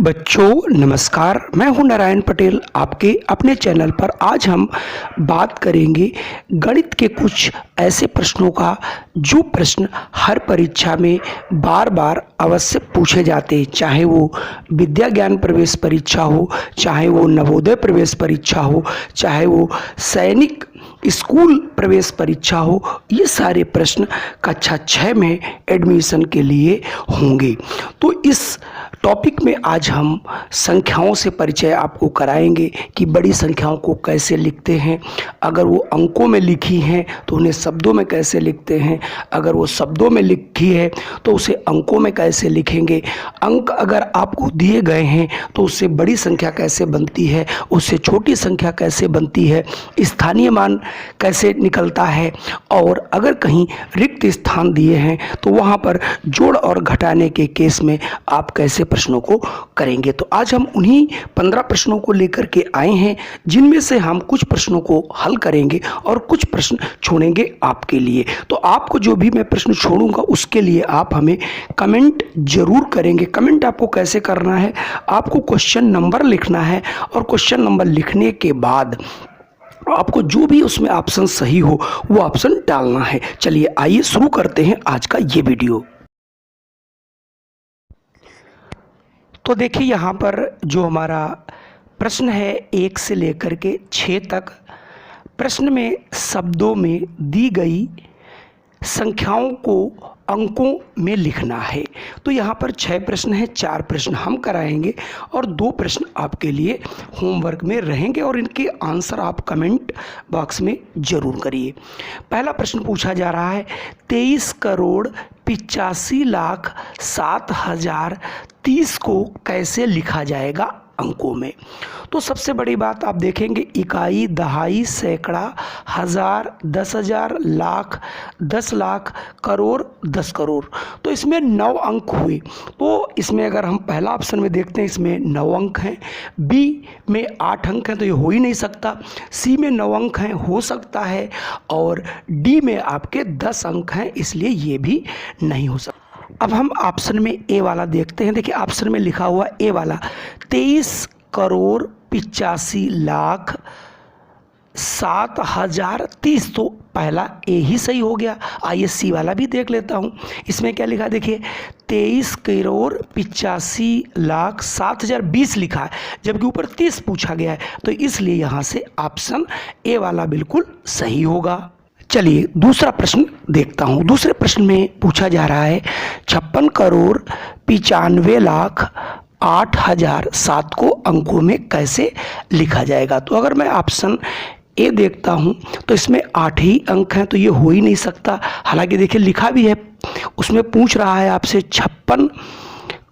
बच्चों नमस्कार, मैं हूं नारायण पटेल आपके अपने चैनल पर। आज हम बात करेंगे गणित के कुछ ऐसे प्रश्नों का जो प्रश्न हर परीक्षा में बार बार अवश्य पूछे जाते हैं, चाहे वो विद्या ज्ञान प्रवेश परीक्षा हो, चाहे वो नवोदय प्रवेश परीक्षा हो, चाहे वो सैनिक स्कूल प्रवेश परीक्षा हो। ये सारे प्रश्न कक्षा 6 में एडमिशन के लिए होंगे। तो इस टॉपिक में आज हम संख्याओं से परिचय आपको कराएंगे कि बड़ी संख्याओं को कैसे लिखते हैं, अगर वो अंकों में लिखी हैं तो उन्हें शब्दों में कैसे लिखते हैं, अगर वो शब्दों में लिखी है तो उसे अंकों में कैसे लिखेंगे, अंक अगर आपको दिए गए हैं तो उससे बड़ी संख्या कैसे बनती है, उससे छोटी संख्या कैसे बनती है, स्थानीय मान कैसे निकलता है, और अगर कहीं रिक्त स्थान दिए हैं तो वहाँ पर जोड़ और घटाने के केस में आप कैसे प्रश्नों को करेंगे। तो आज हम उन्हीं 15 प्रश्नों को लेकर के आए हैं, जिनमें से हम कुछ प्रश्नों को हल करेंगे और कुछ प्रश्न छोड़ेंगे आपके लिए। तो आपको जो भी मैं प्रश्न छोड़ूंगा उसके लिए आप हमें कमेंट जरूर करेंगे। कमेंट आपको कैसे करना है, आपको क्वेश्चन नंबर लिखना है और क्वेश्चन नंबर लिखने के बाद आपको जो भी उसमें ऑप्शन सही हो वो ऑप्शन डालना है। चलिए आइए शुरू करते हैं आज का ये वीडियो। तो देखिए यहाँ पर जो हमारा प्रश्न है 1 से लेकर के 6 तक, प्रश्न में शब्दों में दी गई संख्याओं को अंकों में लिखना है। तो यहाँ पर 6 प्रश्न हैं, 4 प्रश्न हम कराएंगे और 2 प्रश्न आपके लिए होमवर्क में रहेंगे और इनके आंसर आप कमेंट बॉक्स में ज़रूर करिए। पहला प्रश्न पूछा जा रहा है 23,85,07,030 को कैसे लिखा जाएगा अंकों में। तो सबसे बड़ी बात आप देखेंगे इकाई, दहाई, सैकड़ा, हजार, 10,000, लाख, 10 लाख, करोड़, 10 करोड़। तो इसमें 9 अंक हुए। तो इसमें अगर हम पहला ऑप्शन में देखते हैं इसमें 9 अंक हैं, बी में 8 अंक हैं तो ये हो ही नहीं सकता, सी में 9 अंक हैं हो सकता है, और डी में आपके 10 अंक हैं इसलिए ये भी नहीं हो सकता। अब हम ऑप्शन में ए वाला देखते हैं। देखिए ऑप्शन में लिखा हुआ ए वाला 23,85,07,030, तो पहला ए ही सही हो गया। आइए सी वाला भी देख लेता हूँ। इसमें क्या लिखा है, देखिए 23,85,07,020 लिखा है, जबकि ऊपर 30 पूछा गया है, तो इसलिए यहाँ से ऑप्शन ए वाला बिल्कुल सही होगा। चलिए दूसरा प्रश्न देखता हूँ। दूसरे प्रश्न में पूछा जा रहा है 56,95,08,007 को अंकों में कैसे लिखा जाएगा। तो अगर मैं ऑप्शन ए देखता हूँ तो इसमें 8 ही अंक हैं तो ये हो ही नहीं सकता। हालांकि देखिए लिखा भी है, उसमें पूछ रहा है आपसे 56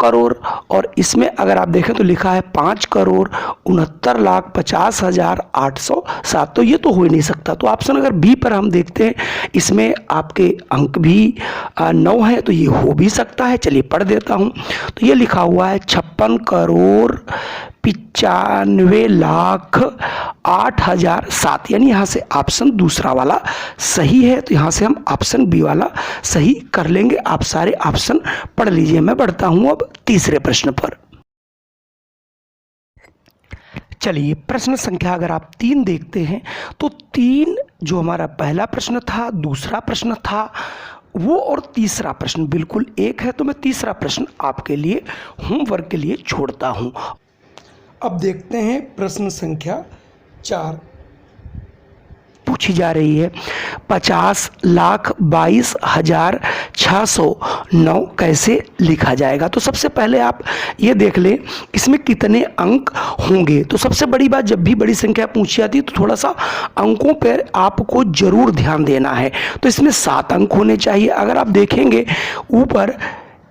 करोड़, और इसमें अगर आप देखें तो लिखा है 5,69,50,807, तो ये तो हो ही नहीं सकता। तो ऑप्शन अगर बी पर हम देखते हैं, इसमें आपके अंक भी 9 है तो ये हो भी सकता है। चलिए पढ़ देता हूँ। तो ये लिखा हुआ है 56,95,08,007, यानी यहाँ से ऑप्शन दूसरा वाला सही है। तो यहाँ से हम ऑप्शन बी वाला सही कर लेंगे। आप सारे ऑप्शन पढ़ लीजिए। मैं बढ़ता हूँ अब तीसरे प्रश्न पर। चलिए प्रश्न संख्या अगर आप 3 देखते हैं तो 3 जो हमारा पहला प्रश्न था, दूसरा प्रश्न था वो, और तीसरा प्रश्न बिल्कुल एक है। तो मैं तीसरा प्रश्न आपके लिए होमवर्क के लिए छोड़ता हूं। अब देखते हैं प्रश्न संख्या 4 पूछी जा रही है 50,22,609 कैसे लिखा जाएगा। तो सबसे पहले आप ये देख लें इसमें कितने अंक होंगे। तो सबसे बड़ी बात, जब भी बड़ी संख्या पूछी जाती है तो थोड़ा सा अंकों पर आपको जरूर ध्यान देना है। तो इसमें 7 अंक होने चाहिए। अगर आप देखेंगे ऊपर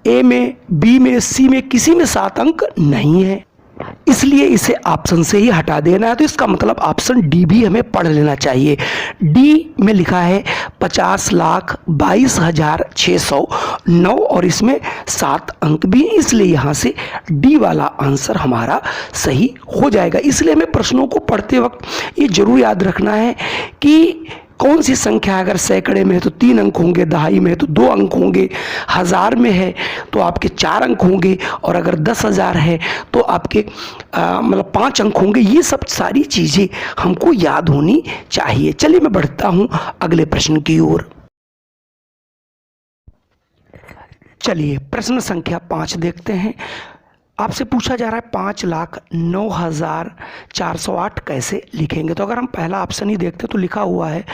ए में, बी में, सी में किसी में 7 अंक नहीं है, इसलिए इसे ऑप्शन से ही हटा देना है। तो इसका मतलब ऑप्शन डी भी हमें पढ़ लेना चाहिए। डी में लिखा है 50,22,609 और इसमें 7 अंक भी, इसलिए यहाँ से डी वाला आंसर हमारा सही हो जाएगा। इसलिए हमें प्रश्नों को पढ़ते वक्त ये जरूर याद रखना है कि कौन सी संख्या अगर सैकड़े में है तो 3 अंक होंगे, दहाई में है तो 2 अंक होंगे, हज़ार में है तो आपके 4 अंक होंगे, और अगर 10,000 है तो आपके मतलब 5 अंक होंगे। ये सब सारी चीज़ें हमको याद होनी चाहिए। चलिए मैं बढ़ता हूँ अगले प्रश्न की ओर। चलिए प्रश्न संख्या 5 देखते हैं। आपसे पूछा जा रहा है 5,09,408 कैसे लिखेंगे। तो अगर हम पहला ऑप्शन ही देखते तो लिखा हुआ है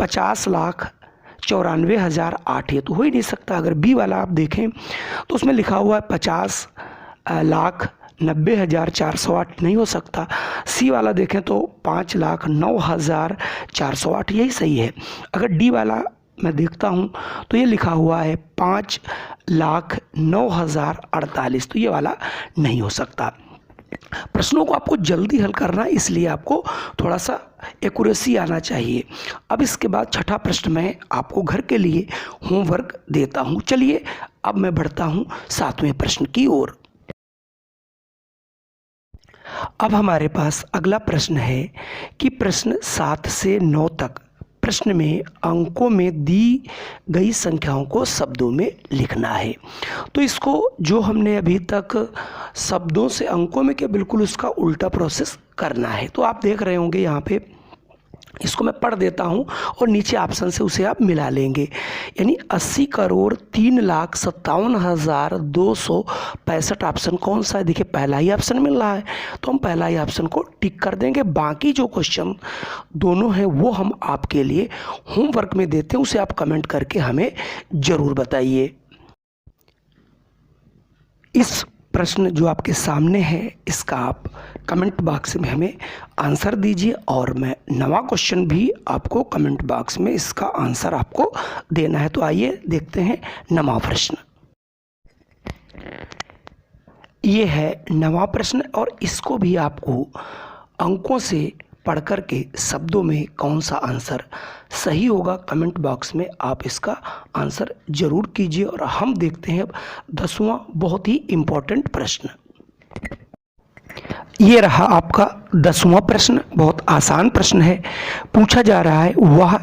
50,94,008। ये तो हो ही नहीं सकता। अगर बी वाला आप देखें तो उसमें लिखा हुआ है 50,90,408, नहीं हो सकता। सी वाला देखें तो 5,09,408, यही सही है। अगर डी वाला मैं देखता हूँ तो ये लिखा हुआ है 5,09,048, तो ये वाला नहीं हो सकता। प्रश्नों को आपको जल्दी हल करना है, इसलिए आपको थोड़ा सा एक्यूरेसी आना चाहिए। अब इसके बाद छठा प्रश्न मैं आपको घर के लिए होमवर्क देता हूँ। चलिए अब मैं बढ़ता हूँ 7वें प्रश्न की ओर। अब हमारे पास अगला प्रश्न है कि प्रश्न 7 से 9 तक प्रश्न में अंकों में दी गई संख्याओं को शब्दों में लिखना है। तो इसको जो हमने अभी तक शब्दों से अंकों में किया, बिल्कुल उसका उल्टा प्रोसेस करना है। तो आप देख रहे होंगे यहाँ पे, इसको मैं पढ़ देता हूँ और नीचे ऑप्शन से उसे आप मिला लेंगे। यानी 80,03,57,265 ऑप्शन कौन सा है? देखिए पहला ही ऑप्शन मिल रहा है, तो हम पहला ही ऑप्शन को टिक कर देंगे। बाकी जो क्वेश्चन दोनों हैं वो हम आपके लिए होमवर्क में देते हैं, उसे आप कमेंट करके हमें ज़रूर बताइए। इस प्रश्न जो आपके सामने है इसका आप कमेंट बॉक्स में हमें आंसर दीजिए, और मैं नवा क्वेश्चन भी आपको कमेंट बॉक्स में इसका आंसर आपको देना है। तो आइए देखते हैं नवा प्रश्न। ये है नवा प्रश्न, और इसको भी आपको अंकों से पढ़ कर के शब्दों में कौन सा आंसर सही होगा कमेंट बॉक्स में आप इसका आंसर ज़रूर कीजिए। और हम देखते हैं अब 10वां बहुत ही इम्पोर्टेंट प्रश्न। ये रहा आपका 10वां प्रश्न। बहुत आसान प्रश्न है। पूछा जा रहा है वह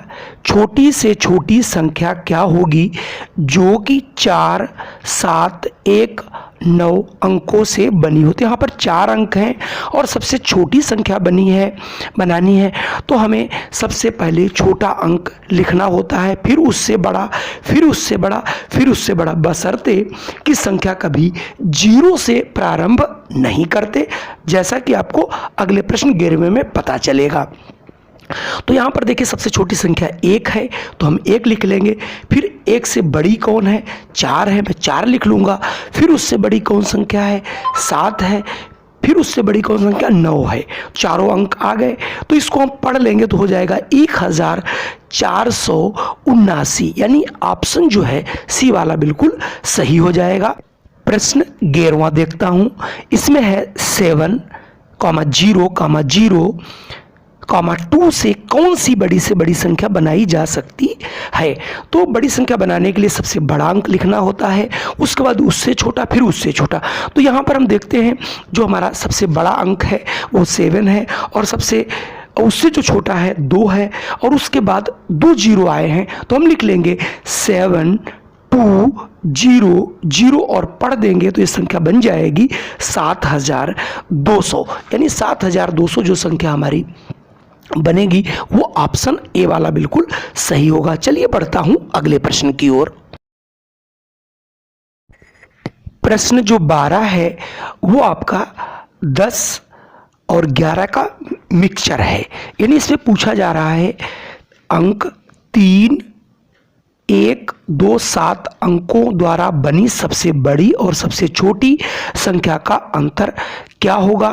छोटी से छोटी संख्या क्या होगी जो कि 4, 7, 1, 9 अंकों से बनी होती है। यहाँ पर 4 अंक हैं और सबसे छोटी संख्या बनानी है तो हमें सबसे पहले छोटा अंक लिखना होता है, फिर उससे बड़ा, फिर उससे बड़ा, फिर उससे बड़ा, बशर्ते कि संख्या कभी 0 से प्रारंभ नहीं करते, जैसा कि आपको अगले प्रश्न 11वें में पता चलेगा। तो यहाँ पर देखिए सबसे छोटी संख्या 1 है तो हम 1 लिख लेंगे। फिर 1 से बड़ी कौन है? 4 है, मैं 4 लिख लूँगा। फिर उससे बड़ी कौन संख्या है? 7 है। फिर उससे बड़ी कौन संख्या? 9 है। चारों अंक आ गए तो इसको हम पढ़ लेंगे तो हो जाएगा 1479। यानी ऑप्शन जो है सी वाला बिल्कुल सही हो जाएगा। प्रश्न 11वां देखता हूँ। इसमें है 7,0,0,2 से कौन सी बड़ी से बड़ी संख्या बनाई जा सकती है? तो बड़ी संख्या बनाने के लिए सबसे बड़ा अंक लिखना होता है, उसके बाद उससे छोटा, फिर उससे छोटा। तो यहाँ पर हम देखते हैं जो हमारा सबसे बड़ा अंक है वो 7 है, और उससे जो छोटा है 2 है, और उसके बाद 2 0 आए हैं तो हम लिख लेंगे 7,2,0,0 और पढ़ देंगे तो ये संख्या बन जाएगी 7,200। यानी 7,200 जो संख्या हमारी बनेगी वो ऑप्शन ए वाला बिल्कुल सही होगा। चलिए बढ़ता हूं अगले प्रश्न की ओर। प्रश्न जो 12 है वो आपका 10 और 11 का मिक्सचर है। यानी इसमें पूछा जा रहा है अंक 3, 1, 2, 7 अंकों द्वारा बनी सबसे बड़ी और सबसे छोटी संख्या का अंतर क्या होगा?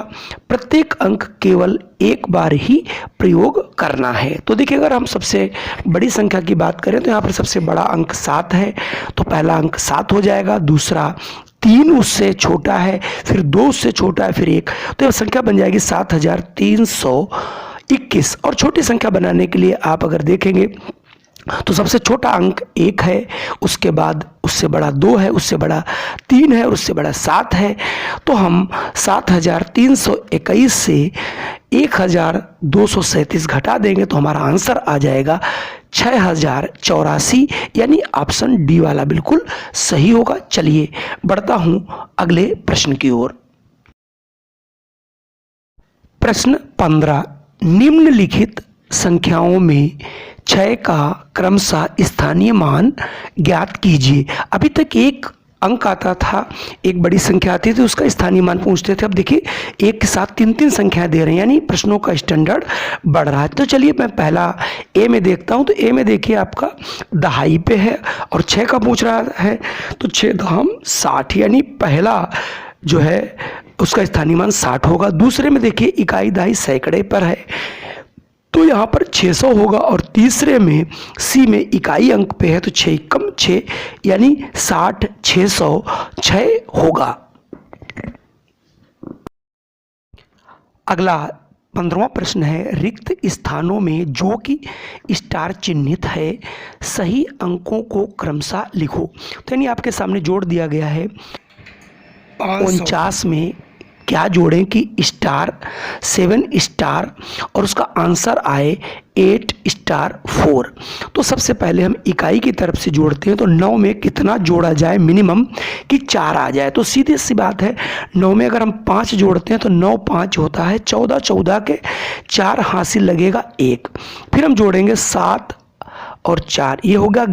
प्रत्येक अंक केवल एक बार ही प्रयोग करना है। तो देखिए अगर हम सबसे बड़ी संख्या की बात करें तो यहाँ पर सबसे बड़ा अंक 7 है, तो पहला अंक 7 हो जाएगा। दूसरा 3 उससे छोटा है, फिर 2 उससे छोटा है, फिर 1, तो यह संख्या बन जाएगी 7,321। और छोटी संख्या बनाने के लिए आप अगर देखेंगे तो सबसे छोटा अंक 1 है, उसके बाद उससे बड़ा 2 है, उससे बड़ा 3 है और उससे बड़ा 7 है। तो हम 7,321 से 1237 घटा देंगे तो हमारा आंसर आ जाएगा 6084, यानी ऑप्शन डी वाला बिल्कुल सही होगा। चलिए बढ़ता हूं अगले प्रश्न की ओर। प्रश्न 15, निम्नलिखित संख्याओं में 6 का क्रमशः स्थानीय मान ज्ञात कीजिए। अभी तक एक अंक आता था, एक बड़ी संख्या आती थी, उसका स्थानीय मान पूछते थे। अब देखिए एक के साथ 3-3 संख्याएं दे रहे हैं, यानी प्रश्नों का स्टैंडर्ड बढ़ रहा है। तो चलिए मैं पहला ए में देखता हूं। तो ए में देखिए आपका दहाई पे है और 6 का पूछ रहा है, तो 6 दहम 60, यानी पहला जो है उसका स्थानीय मान 60 होगा। दूसरे में देखिए इकाई दहाई सैकड़े पर है, तो यहाँ पर 600 होगा। और तीसरे में सी में इकाई अंक पे है, तो 6 कम 6, यानी 60 606 होगा। अगला 15वां प्रश्न है, रिक्त स्थानों में जो कि स्टार चिन्हित है सही अंकों को क्रमशः लिखो। तो यानी आपके सामने जोड़ दिया गया है 49 में क्या जोड़ें कि स्टार 7 स्टार और उसका आंसर आए 8 स्टार 4। तो सबसे पहले हम इकाई की तरफ से जोड़ते हैं, तो 9 में कितना जोड़ा जाए मिनिमम कि 4 आ जाए। तो सीधी सी बात है, 9 में अगर हम 5 जोड़ते हैं तो 9 5 होता है, 14 14 के 4 हासिल लगेगा 1। फिर हम जोड़ेंगे 7 और 4, ये होगा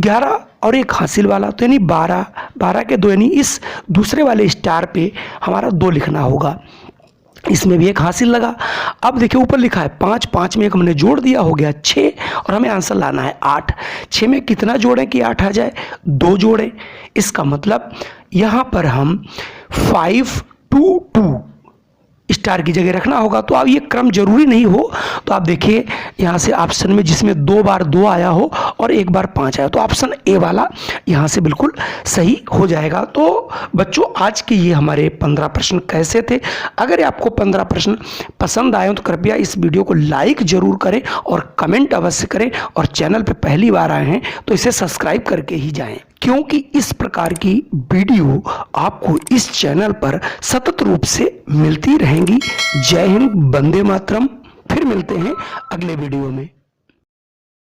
11 और 1 हासिल वाला, तो यानी 12 के 2, यानी इस दूसरे वाले स्टार पे हमारा 2 लिखना होगा। इसमें भी 1 हासिल लगा। अब देखिए ऊपर लिखा है 5, 5 में 1 हमने जोड़ दिया, हो गया 6, और हमें आंसर लाना है 8। 6 में कितना जोड़ें कि 8 आ जाए? 2 जोड़ें। इसका मतलब यहाँ पर हम 5 2 2 स्टार की जगह रखना होगा। तो अब ये क्रम जरूरी नहीं हो, तो आप देखिए यहाँ से ऑप्शन में जिसमें 2 बार 2 आया हो और 1 बार 5 आया, तो ऑप्शन ए वाला यहाँ से बिल्कुल सही हो जाएगा। तो बच्चों आज के ये हमारे 15 प्रश्न कैसे थे? अगर आपको 15 प्रश्न पसंद आए तो कृपया इस वीडियो को लाइक जरूर करें और कमेंट अवश्य करें, और चैनल पर पहली बार आए हैं तो इसे सब्सक्राइब करके ही जाएं, क्योंकि इस प्रकार की वीडियो आपको इस चैनल पर सतत रूप से मिलती रहेंगी। जय हिंद, वंदे मातरम। फिर मिलते हैं अगले वीडियो में।